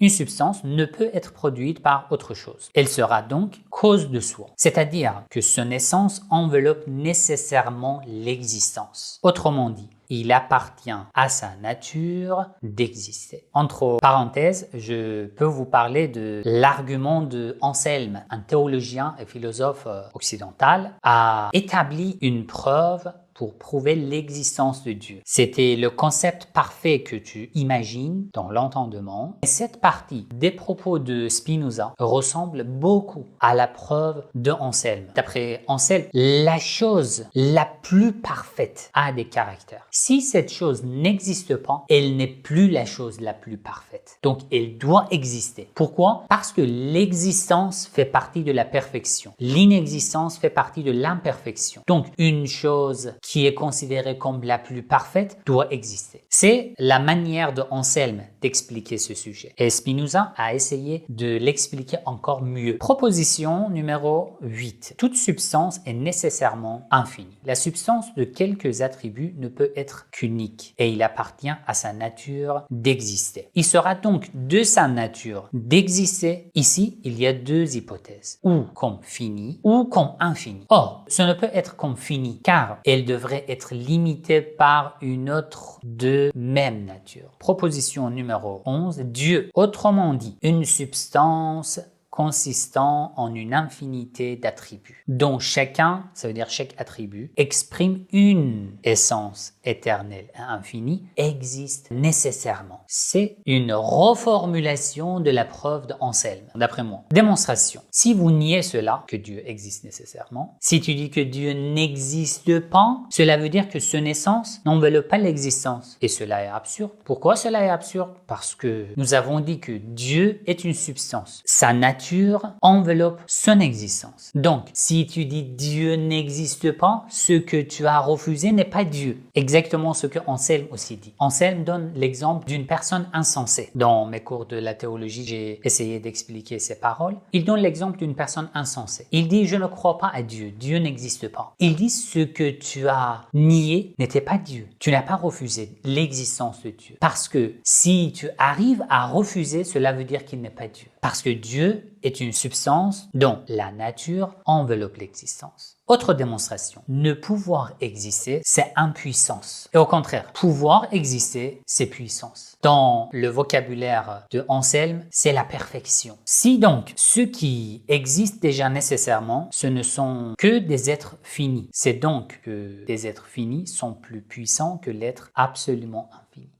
Une substance ne peut être produite par autre chose. Elle sera donc cause de soi, c'est-à-dire que son essence enveloppe nécessairement l'existence. Autrement dit, il appartient à sa nature d'exister. Entre parenthèses, je peux vous parler de l'argument de Anselme, un théologien et philosophe occidental, a établi une preuve pour prouver l'existence de Dieu. C'était le concept parfait que tu imagines dans l'entendement. Et cette partie des propos de Spinoza ressemble beaucoup à la preuve de Anselme. D'après Anselme, la chose la plus parfaite a des caractères. Si cette chose n'existe pas, elle n'est plus la chose la plus parfaite. Donc, elle doit exister. Pourquoi? Parce que l'existence fait partie de la perfection. L'inexistence fait partie de l'imperfection. Donc, une chose qui est considérée comme la plus parfaite doit exister. C'est la manière de Anselme d'expliquer ce sujet. Et Spinoza a essayé de l'expliquer encore mieux. Proposition numéro 8. Toute substance est nécessairement infinie. La substance de quelques attributs ne peut être qu'unique et il appartient à sa nature d'exister. Il sera donc de sa nature d'exister. Ici, il y a deux hypothèses, ou comme fini ou comme infini. Or, ce ne peut être comme fini car elle devrait être limitée par une autre de même nature. Proposition numéro 11. Dieu, autrement dit, une substance consistant en une infinité d'attributs, dont chacun, ça veut dire chaque attribut, exprime une essence éternelle et infinie, existe nécessairement. C'est une reformulation de la preuve d'Anselme, d'après moi. Démonstration. Si vous niez cela, que Dieu existe nécessairement, si tu dis que Dieu n'existe pas, cela veut dire que son essence n'enveloppe pas l'existence. Et cela est absurde. Pourquoi cela est absurde? Parce que nous avons dit que Dieu est une substance. Sa nature enveloppe son existence. Donc, si tu dis Dieu n'existe pas, ce que tu as refusé n'est pas Dieu. Exactement ce que Anselme aussi dit. Anselme donne l'exemple d'une personne insensée. Dans mes cours de la théologie, j'ai essayé d'expliquer ces paroles. Il donne l'exemple d'une personne insensée. Il dit, je ne crois pas à Dieu. Dieu n'existe pas. Il dit, ce que tu as nié n'était pas Dieu. Tu n'as pas refusé l'existence de Dieu. Parce que si tu arrives à refuser, cela veut dire qu'il n'est pas Dieu. Parce que Dieu est une substance dont la nature enveloppe l'existence. Autre démonstration, ne pouvoir exister, c'est impuissance. Et au contraire, pouvoir exister, c'est puissance. Dans le vocabulaire de Anselme, c'est la perfection. Si donc, ce qui existe déjà nécessairement, ce ne sont que des êtres finis. C'est donc que des êtres finis sont plus puissants que l'être absolument infini.